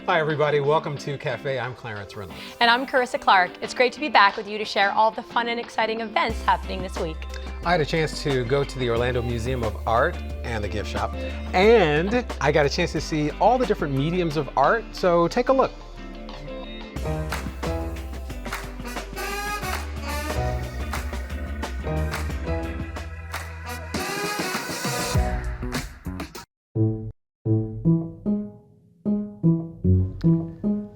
Hi everybody, welcome to Cafe. I'm Clarence Reynolds. And I'm Carissa Clark. It's great to be back with you to share all the fun and exciting events happening this week. I had a chance to go to the Orlando Museum of Art and the gift shop, and I got a chance to see all the different mediums of art, so take a look.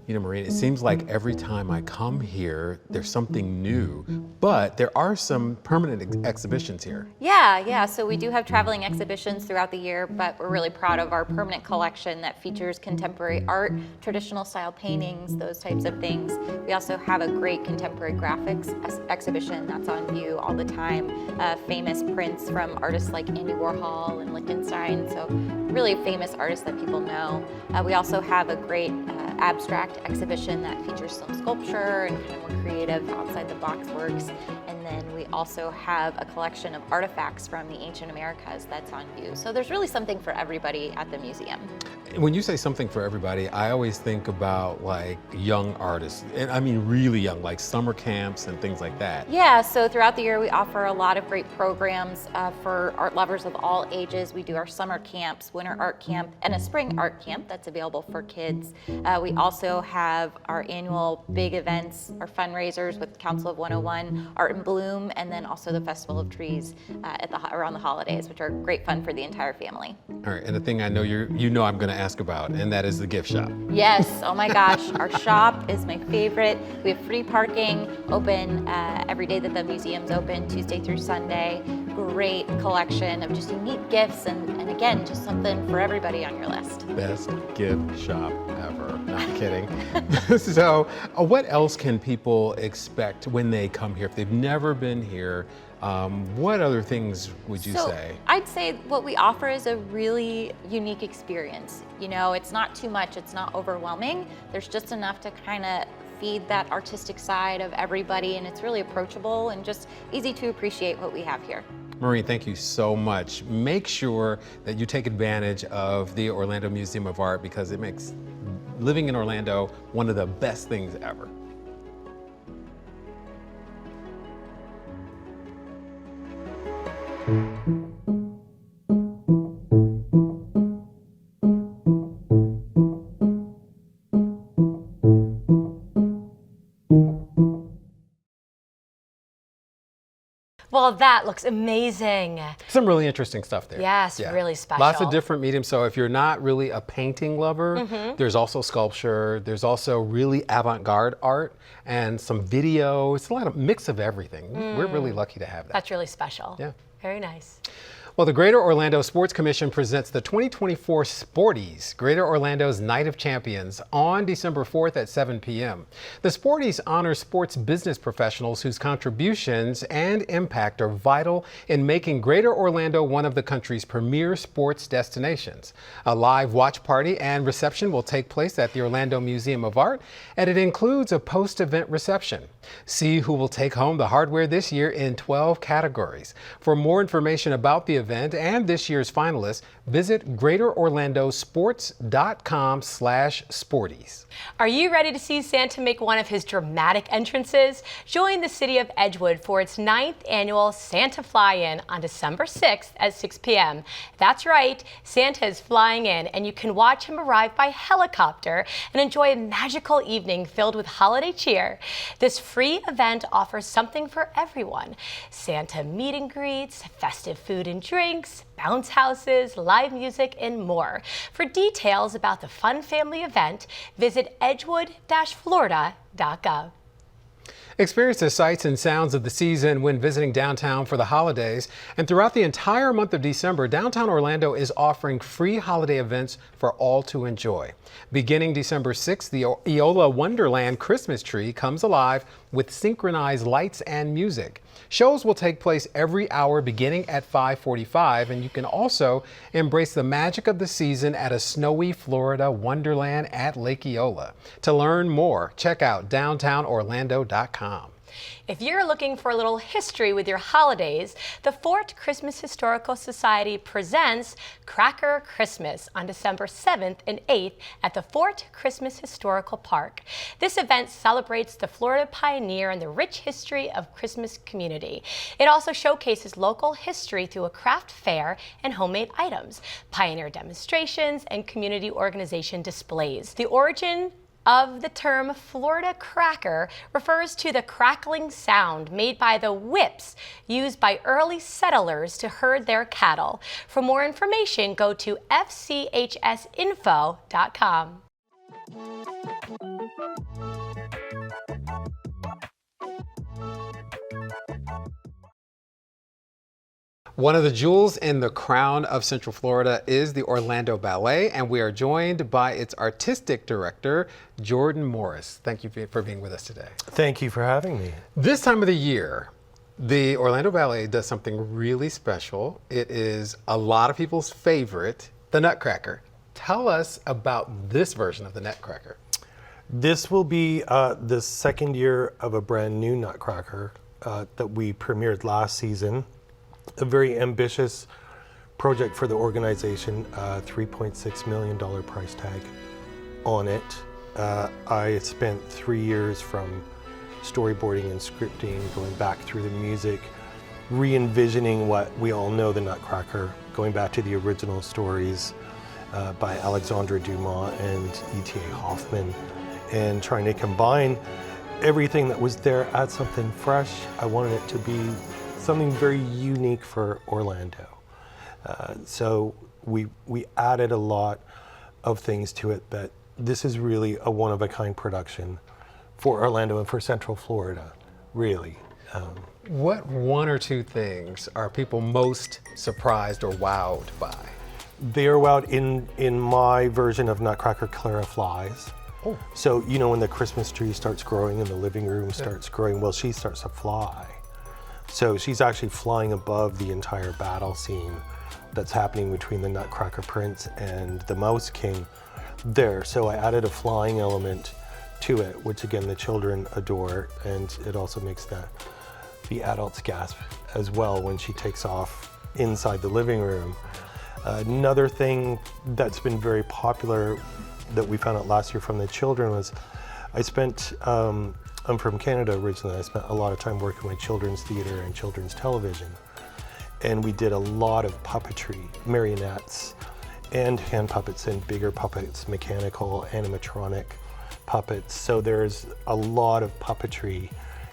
You know, Maureen, it seems like every time I come here, there's something new, but there are some permanent exhibitions here. Yeah, so we do have traveling exhibitions throughout the year, but we're really proud of our permanent collection that features contemporary art, traditional style paintings, those types of things. We also have a great contemporary graphics exhibition that's on view all the time. Famous prints from artists like Andy Warhol and Lichtenstein, so really famous artists that people know. We also have a great abstract exhibition that features some sculpture and kind of more creative outside the box works. And then we also have a collection of artifacts from the ancient Americas that's on view. So there's really something for everybody at the museum. When you say something for everybody, I always think about like young artists, and I mean really young, like summer camps and things like that. Yeah, so throughout the year we offer a lot of great programs for art lovers of all ages. We do our summer camps, winter art camp, and a spring art camp that's available for kids. We also have our annual big events, our fundraisers with Council of 101, Art in Bloom, and then also the Festival of Trees around the holidays, which are great fun for the entire family. All right, and the thing I know you know I'm going to ask about, and that is the gift shop. Yes, oh my gosh, our shop is my favorite. We have free parking, open every day that the museum's open, Tuesday through Sunday. Great collection of just unique gifts, and again, just something for everybody on your list. Best gift shop ever. No, I'm kidding. So, what else can people expect when they come here? If they've never been here, what other things would you say? I'd say what we offer is a really unique experience. You know, it's not too much, it's not overwhelming. There's just enough to kind of feed that artistic side of everybody, and it's really approachable and just easy to appreciate what we have here. Maureen, thank you so much. Make sure that you take advantage of the Orlando Museum of Art because it makes living in Orlando one of the best things ever. Well, that looks amazing. Some really interesting stuff there. Yes, really special. Lots of different mediums. So if you're not really a painting lover, there's also sculpture. There's also really avant-garde art and some video. It's a lot of mix of everything. We're really lucky to have that. That's really special. Yeah. Very nice. Well, the Greater Orlando Sports Commission presents the 2024 Sporties, Greater Orlando's Night of Champions, on December 4th at 7 p.m. The Sporties honor sports business professionals whose contributions and impact are vital in making Greater Orlando one of the country's premier sports destinations. A live watch party and reception will take place at the Orlando Museum of Art, and it includes a post-event reception. See who will take home the hardware this year in 12 categories. For more information about the event and this year's finalists, visit greaterorlandosports.com/sporties. Are you ready to see Santa make one of his dramatic entrances? Join the city of Edgewood for its 9th annual Santa Fly-In on December 6th at 6 p.m. That's right, Santa is flying in, and you can watch him arrive by helicopter and enjoy a magical evening filled with holiday cheer. This free event offers something for everyone: Santa meet and greets, festive food and drinks, bounce houses, live music, and more. For details about the fun family event, visit edgewood-florida.gov. Experience the sights and sounds of the season when visiting downtown for the holidays. And throughout the entire month of December, downtown Orlando is offering free holiday events for all to enjoy. Beginning December 6th, the Eola Wonderland Christmas tree comes alive with synchronized lights and music. Shows will take place every hour beginning at 5:45, and you can also embrace the magic of the season at a snowy Florida wonderland at Lake Eola. To learn more, check out downtownorlando.com. If you're looking for a little history with your holidays, the Fort Christmas Historical Society presents Cracker Christmas on December 7th and 8th at the Fort Christmas Historical Park. This event celebrates the Florida pioneer and the rich history of Christmas community. It also showcases local history through a craft fair and homemade items, pioneer demonstrations, and community organization displays. The origin of the term Florida cracker refers to the crackling sound made by the whips used by early settlers to herd their cattle. For more information, go to fchsinfo.com. One of the jewels in the crown of Central Florida is the Orlando Ballet, and we are joined by its artistic director, Jordan Morris. Thank you for being with us today. Thank you for having me. This time of the year, the Orlando Ballet does something really special. It is a lot of people's favorite, the Nutcracker. Tell us about this version of the Nutcracker. This will be the second year of a brand new Nutcracker that we premiered last season. A very ambitious project for the organization, $3.6 million price tag on it. I spent 3 years from storyboarding and scripting, going back through the music, re-envisioning what we all know the Nutcracker, going back to the original stories by Alexandre Dumas and E.T.A. Hoffman, and trying to combine everything that was there, add something fresh. I wanted it to be something very unique for Orlando. So we added a lot of things to it, but this is really a one-of-a-kind production for Orlando and for Central Florida, really. What one or two things are people most surprised or wowed by? They are wowed in my version of Nutcracker. Clara flies. Oh. So, you know, when the Christmas tree starts growing and the living room starts growing, well, she starts to fly. So she's actually flying above the entire battle scene that's happening between the Nutcracker Prince and the Mouse King there. So I added a flying element to it, which again, the children adore, and it also makes the adults gasp as well when she takes off inside the living room. Another thing that's been very popular that we found out last year from the children was I'm from Canada originally. I spent a lot of time working with children's theater and children's television. And we did a lot of puppetry, marionettes, and hand puppets and bigger puppets, mechanical, animatronic puppets. So there's a lot of puppetry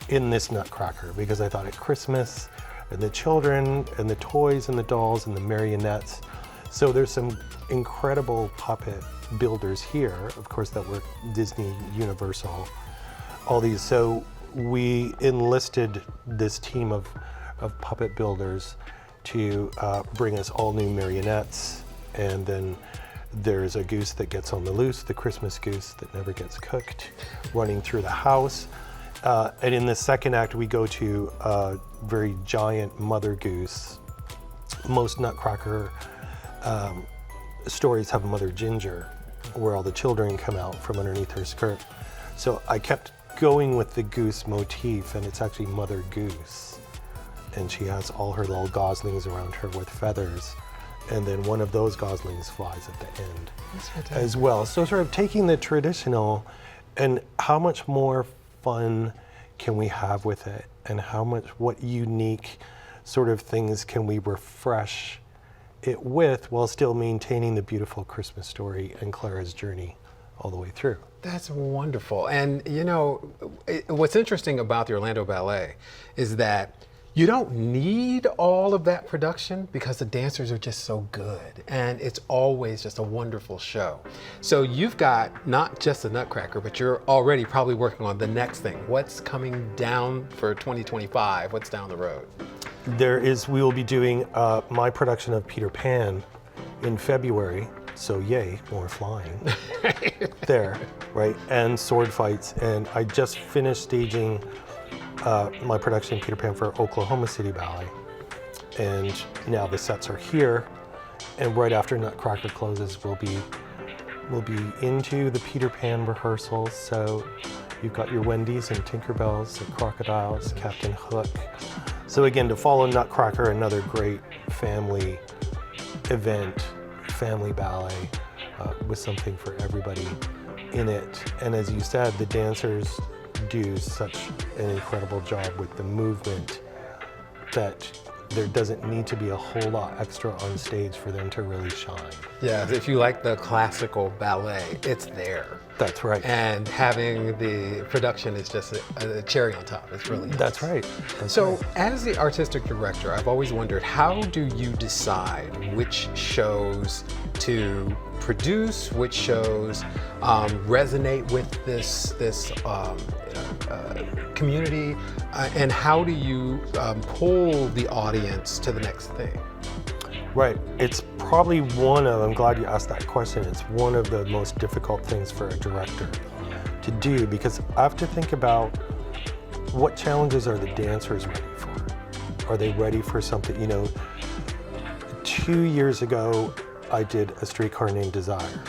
in this Nutcracker because I thought at Christmas and the children and the toys and the dolls and the marionettes. So there's some incredible puppet builders here, of course, that were Disney, Universal, all these. So we enlisted this team of puppet builders to bring us all new marionettes. And then there's a goose that gets on the loose, the Christmas goose that never gets cooked, running through the house. And in the second act, we go to a very giant mother goose. Most Nutcracker stories have Mother Ginger, where all the children come out from underneath her skirt. So I kept going with the goose motif, and it's actually Mother Goose. And she has all her little goslings around her with feathers. And then one of those goslings flies at the end as well. So sort of taking the traditional and how much more fun can we have with it, and what unique sort of things can we refresh it with while still maintaining the beautiful Christmas story and Clara's journey all the way through. That's wonderful. And you know, what's interesting about the Orlando Ballet is that you don't need all of that production because the dancers are just so good, and it's always just a wonderful show. So you've got not just the Nutcracker, but you're already probably working on the next thing. What's coming down for 2025? What's down the road? We will be doing my production of Peter Pan in February. So yay, more flying there, right? And sword fights. And I just finished staging my production Peter Pan for Oklahoma City Ballet. And now the sets are here. And right after Nutcracker closes, we'll be We'll be into the Peter Pan rehearsals, so you've got your Wendy's and Tinkerbells, the Crocodiles, Captain Hook. So again, to follow Nutcracker, another great family event, family ballet with something for everybody in it. And as you said, the dancers do such an incredible job with the movement that there doesn't need to be a whole lot extra on stage for them to really shine. Yeah, if you like the classical ballet, it's there. That's right. And having the production is just a cherry on top. It's really nice. That's right. That's So, right. as the artistic director, I've always wondered, how do you decide which shows to produce, which shows resonate with this community, and how do you pull the audience to the next thing? Right. It's probably I'm glad you asked that question. It's one of the most difficult things for a director to do, because I have to think about what challenges are the dancers ready for? Are they ready for something? 2 years ago, I did A Streetcar Named Desire,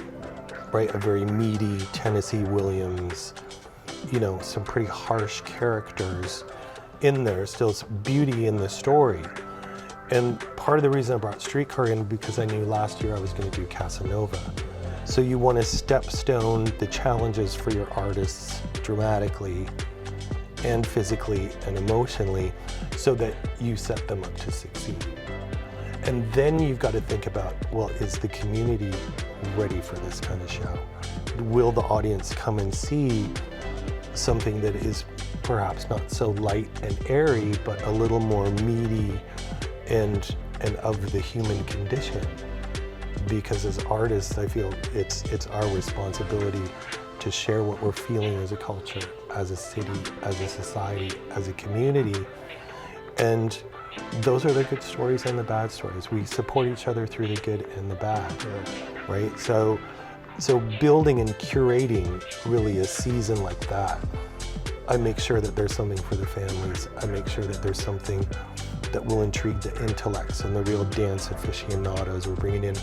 right? A very meaty Tennessee Williams, some pretty harsh characters in there, still some beauty in the story. And part of the reason I brought Streetcar in, because I knew last year I was going to do Casanova. So you want to stepstone the challenges for your artists dramatically and physically and emotionally so that you set them up to succeed. And then you've got to think about, well, is the community ready for this kind of show? Will the audience come and see something that is perhaps not so light and airy, but a little more meaty and of the human condition? Because as artists, I feel it's our responsibility to share what we're feeling as a culture, as a city, as a society, as a community. And those are the good stories and the bad stories. We support each other through the good and the bad, right? So building and curating really a season like that, I make sure that there's something for the families. I make sure that there's something that will intrigue the intellects and the real dance aficionados. We're bringing in,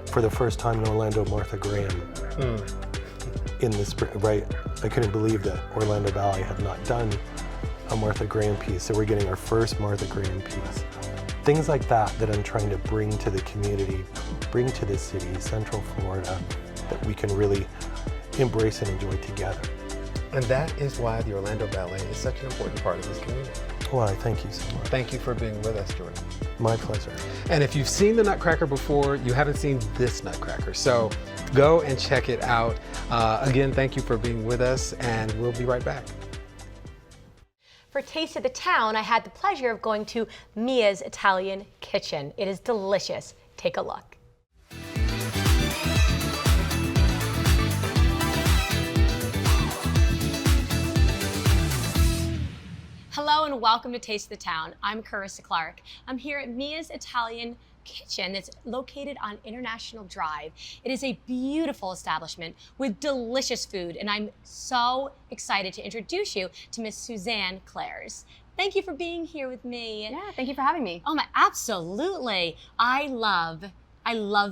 for the first time in Orlando, Martha Graham in the spring, right? I couldn't believe that Orlando Ballet had not done a Martha Graham piece, so we're getting our first Martha Graham piece. Things like that I'm trying to bring to the community, bring to the city, Central Florida, that we can really embrace and enjoy together. And that is why the Orlando Ballet is such an important part of this community. Well, I thank you so much. Thank you for being with us, Jordan. My pleasure. And if you've seen the Nutcracker before, you haven't seen this Nutcracker. So go and check it out. Again, thank you for being with us, and we'll be right back. For Taste of the Town, I had the pleasure of going to Mia's Italian Kitchen. It is delicious. Take a look. Hello and welcome to Taste of the Town. I'm Carissa Clark. I'm here at Mia's Italian Kitchen that's located on International Drive. It is a beautiful establishment with delicious food, and I'm so excited to introduce you to Miss Suzanne Clares. Thank you for being here with me. Yeah, thank you for having me. Oh my, absolutely. I love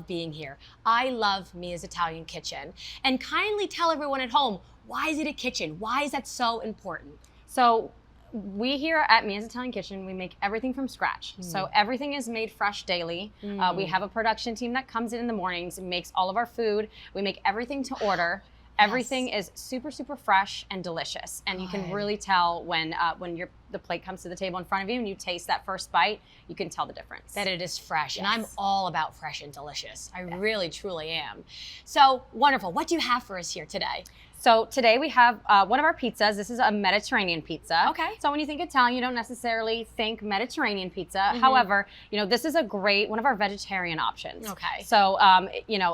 being here. I love Mia's Italian Kitchen. And kindly tell everyone at home, why is it a kitchen? Why is that so important? So we here at Mia's Italian Kitchen, we make everything from scratch. So everything is made fresh daily. We have a production team that comes in the mornings and makes all of our food. We make everything to order. Everything is super, super fresh and delicious. And you can really tell when the plate comes to the table in front of you and you taste that first bite, you can tell the difference. That it is fresh. Yes. And I'm all about fresh and delicious. I really, truly am. So wonderful. What do you have for us here today? So today we have one of our pizzas. This is a Mediterranean pizza. Okay. So when you think Italian, you don't necessarily think Mediterranean pizza. However, this is one of our vegetarian options. Okay. So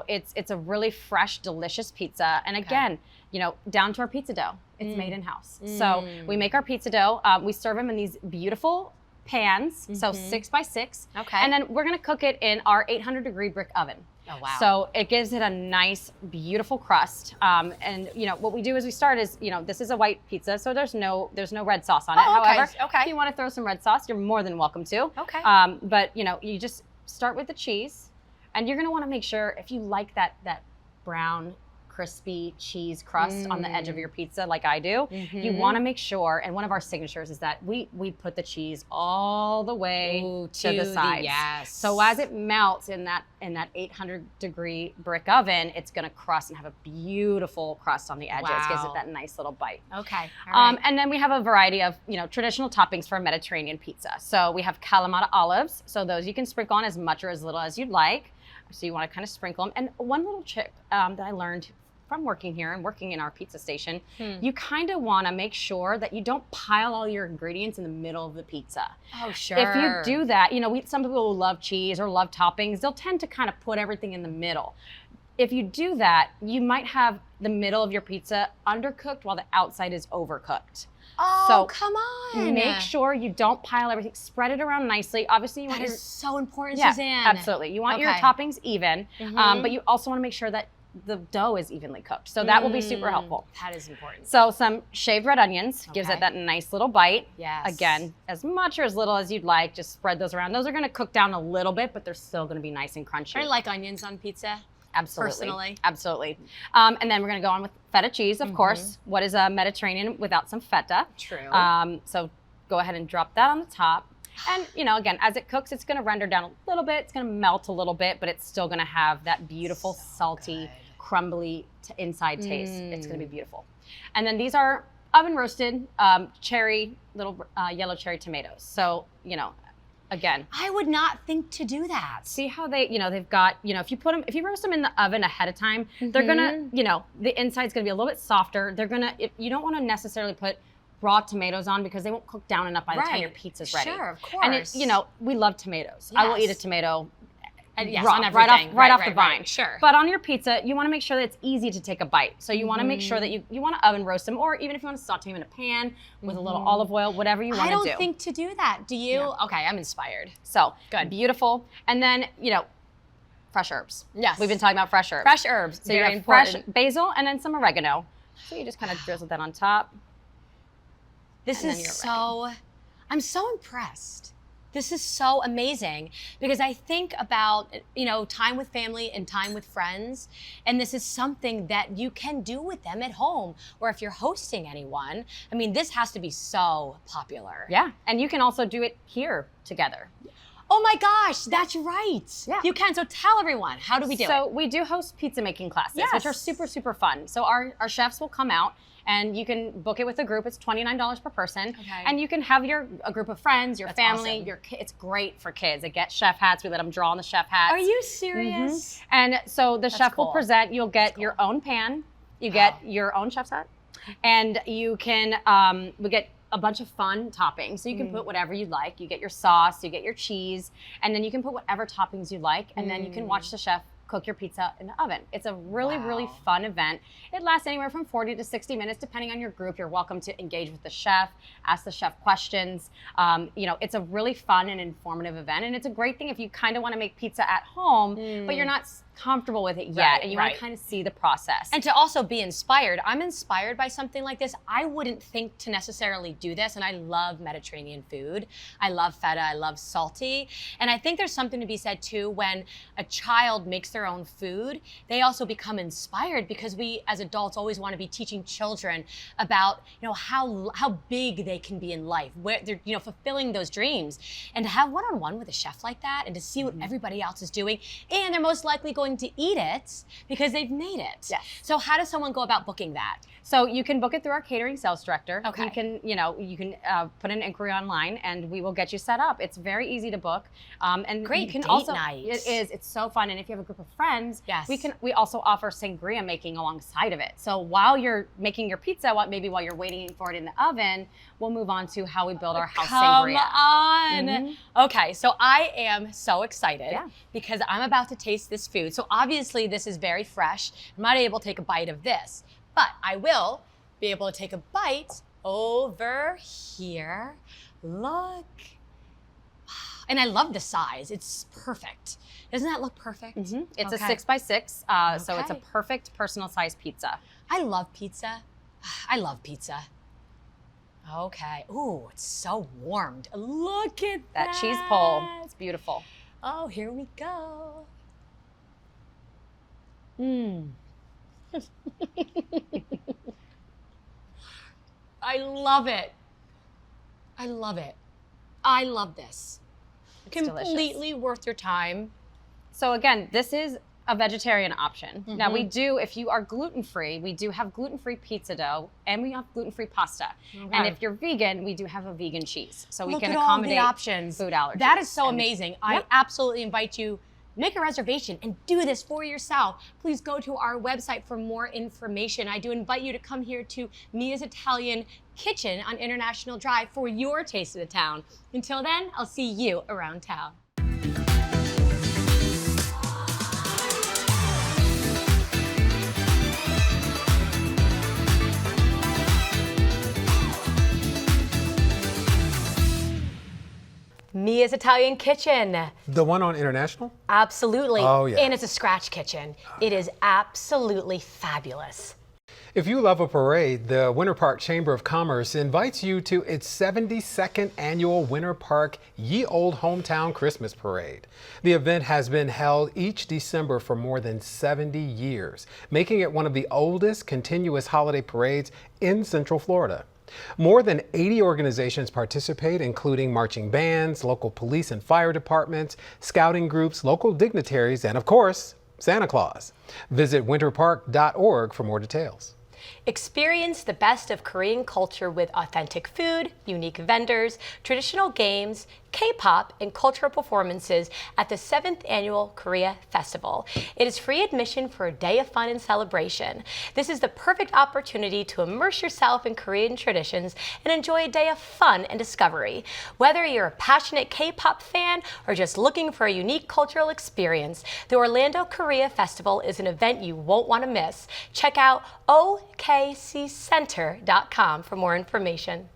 it's a really fresh, delicious pizza. And again, down to our pizza dough. It's made in-house. So we make our pizza dough. We serve them in these beautiful pans, so 6 by 6. Okay. And then we're gonna cook it in our 800-degree brick oven. Oh, wow. So it gives it a nice, beautiful crust. And what we do is this is a white pizza, so there's no red sauce on it. Oh, okay. However, Okay. if you want to throw some red sauce, you're more than welcome to. Okay. But you just start with the cheese, and you're gonna want to make sure if you like that brown crispy cheese crust on the edge of your pizza like I do, you want to make sure, and one of our signatures is that we put the cheese all the way to the sides. Yes. So as it melts in that 800-degree brick oven, it's going to crust and have a beautiful crust on the edges. Gives it Wow. that nice little bite. Okay. All right. And then we have a variety of, traditional toppings for a Mediterranean pizza. So we have Kalamata olives. So those you can sprinkle on as much or as little as you'd like. So you want to kind of sprinkle them. And one little trick that I learned from working here and working in our pizza station, you kind of want to make sure that you don't pile all your ingredients in the middle of the pizza. Oh, sure. If you do that, some people who love cheese or love toppings, they'll tend to kind of put everything in the middle. If you do that, you might have the middle of your pizza undercooked while the outside is overcooked. Oh, So come on. Make sure you don't pile everything. Spread it around nicely. Obviously, you want That your is so important, yeah, Suzanne. absolutely. You want your Okay. toppings even, but you also want to make sure that the dough is evenly cooked. So that will be super helpful. That is important. So some shaved red onions gives Okay. it that nice little bite. Yes. Again, as much or as little as you'd like. Just spread those around. Those are going to cook down a little bit, but they're still going to be nice and crunchy. I like onions on pizza. Absolutely. personally. Absolutely. And then we're going to go on with feta cheese, of course. What is a Mediterranean without some feta? True. So go ahead and drop that on the top. And, again, as it cooks, it's going to render down a little bit. It's going to melt a little bit, but it's still going to have that beautiful, salty, crumbly inside taste. It's going to be beautiful. And then these are oven roasted cherry, little yellow cherry tomatoes. So, again, I would not think to do that. see how they, they've got, if you roast them in the oven ahead of time, they're gonna, the inside's gonna be a little bit softer. You don't want to necessarily put raw tomatoes on because they won't cook down enough by the time your Right. pizza's ready. Sure, of And course. we love tomatoes. I will eat a Yes. tomato Yes, raw, on right everything. off Right, the vine. right. Sure. But on your pizza, you want to make sure that it's easy to take a bite. So you want to make sure that you want to oven roast them, or even if you want to saute them in a pan with a little olive oil, whatever you want I to do. don't think to do that. Do you? Okay, I'm inspired. So Good. beautiful. And then fresh herbs. Yes. We've been talking about fresh herbs. Fresh herbs. So you very have fresh important. basil and then some oregano. So you just kind of drizzle that on top. This and then is you're so, I'm so impressed. This is so amazing because I think about, time with family and time with friends. And this is something that you can do with them at home, or if you're hosting anyone. I mean, this has to be so popular. Yeah. And you can also do it here together. Oh my gosh, that's right. Yeah. You can. So tell everyone, how do we do So it? we do host pizza making classes, which are Yes. super, super fun. So our chefs will come out and you can book it with a group. It's $29 per person. Okay. And you can have a group of friends, your That's family, awesome. it's great for kids. They get chef hats. We let them draw on the chef hats. Are you serious? And so the chef will cool. present, you'll get your own pan, you get your own chef's hat, and you can, we get a bunch of fun toppings. So you can put whatever you'd like. You get your sauce, you get your cheese, and then you can put whatever toppings you like, and then you can watch the chef cook your pizza in the oven. It's a really, really fun event. It lasts anywhere from 40 to 60 minutes, depending on your group. You're welcome to engage with the chef, ask the chef questions. It's a really fun and informative event, and it's a great thing if you kind of want to make pizza at home, but you're not comfortable with it yet, Right, and you want right. to kind of see the process. And to also be inspired. I'm inspired by something like this. I wouldn't think to necessarily do this, and I love Mediterranean food. I love feta, I love salty. And I think there's something to be said too when a child makes their own food, they also become inspired because we as adults always want to be teaching children about, how big they can be in life, where they're, fulfilling those dreams. And to have one-on-one with a chef like that and to see what everybody else is doing, and they're most likely going to eat it because they've made it. Yes. So how does someone go about booking that? So you can book it through our catering sales director. Okay. You can put an inquiry online, and we will get you set up. It's very easy to book. And Great you can date also, night. It is. It's so fun. And if you have a group of friends, Yes. we also offer sangria making alongside of it. So while you're making your pizza, while you're waiting for it in the oven, we'll move on to how we build our house Come sangria. on. Okay, so I am so excited Yeah. because I'm about to taste this food. So obviously this is very fresh. I'm not able to take a bite of this, but I will be able to take a bite over here. Look. And I love the size. It's perfect. Doesn't that look perfect? It's Okay. a 6x6, so it's a Okay. perfect personal size pizza. I love pizza. I love pizza. Okay. Ooh, it's so warmed. Look at That cheese pull, it's beautiful. Oh, here we go. I love it. I love it. I love this. Completely worth your time. So again, this is a vegetarian option. Now we do, if you are gluten-free, we do have gluten-free pizza dough and we have gluten-free pasta. And if you're vegan, we do have a vegan cheese. So we Look can at all accommodate the options. food allergies. That is so And- amazing. I absolutely invite you, make a reservation and do this for yourself. Please go to our website for more information. I do invite you to come here to Mia's Italian Kitchen on International Drive for your taste of the town. Until then, I'll see you around town. Mia's Italian Kitchen. The one on International? Absolutely. Oh, yeah. And it's a scratch kitchen. It is absolutely fabulous. If you love a parade, the Winter Park Chamber of Commerce invites you to its 72nd annual Winter Park Ye Olde Hometown Christmas Parade. The event has been held each December for more than 70 years, making it one of the oldest continuous holiday parades in Central Florida. More than 80 organizations participate, including marching bands, local police and fire departments, scouting groups, local dignitaries, and of course, Santa Claus. Visit winterpark.org for more details. Experience the best of Korean culture with authentic food, unique vendors, traditional games, K-pop, and cultural performances at the 7th Annual Korea Festival. It is free admission for a day of fun and celebration. This is the perfect opportunity to immerse yourself in Korean traditions and enjoy a day of fun and discovery. Whether you're a passionate K-pop fan or just looking for a unique cultural experience, the Orlando Korea Festival is an event you won't want to miss. Check out okccenter.com for more information.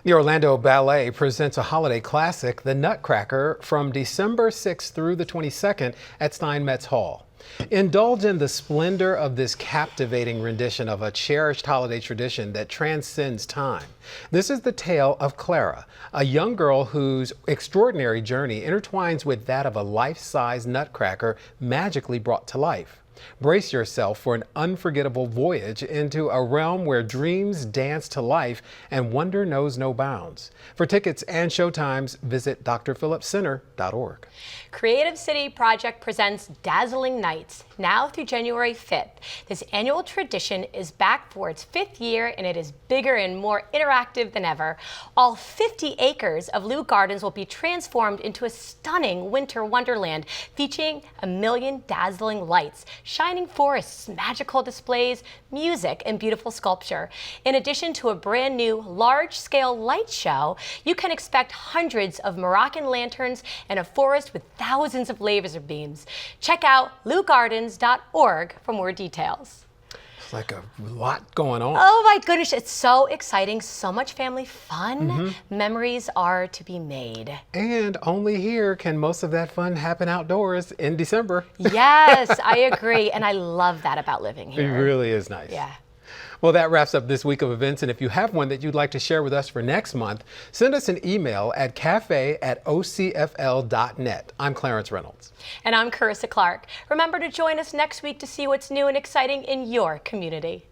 The Orlando Ballet presents a holiday classic, The Nutcracker, from December 6th through the 22nd at Steinmetz Hall. Indulge in the splendor of this captivating rendition of a cherished holiday tradition that transcends time. This is the tale of Clara, a young girl whose extraordinary journey intertwines with that of a life-size nutcracker magically brought to life. Brace yourself for an unforgettable voyage into a realm where dreams dance to life and wonder knows no bounds. For tickets and showtimes, visit drphillipscenter.org. Creative City Project presents Dazzling Nights, now through January 5th. This annual tradition is back for its 5th year, and it is bigger and more interactive than ever. All 50 acres of Lou Gardens will be transformed into a stunning winter wonderland, featuring 1 million dazzling lights, shining forests, magical displays, music, and beautiful sculpture. In addition to a brand new large-scale light show, you can expect hundreds of Moroccan lanterns and a forest with thousands of laser beams. Check out lougardens.org for more details. It's like a lot going on. Oh my goodness, it's so exciting, so much family fun. Memories are to be made. And only here can most of that fun happen outdoors in December. Yes, I agree, and I love that about living It here. really is nice. Yeah. Well, that wraps up this week of events, and if you have one that you'd like to share with us for next month, send us an email at cafe@ocfl.net. I'm Clarence Reynolds. And I'm Carissa Clark. Remember to join us next week to see what's new and exciting in your community.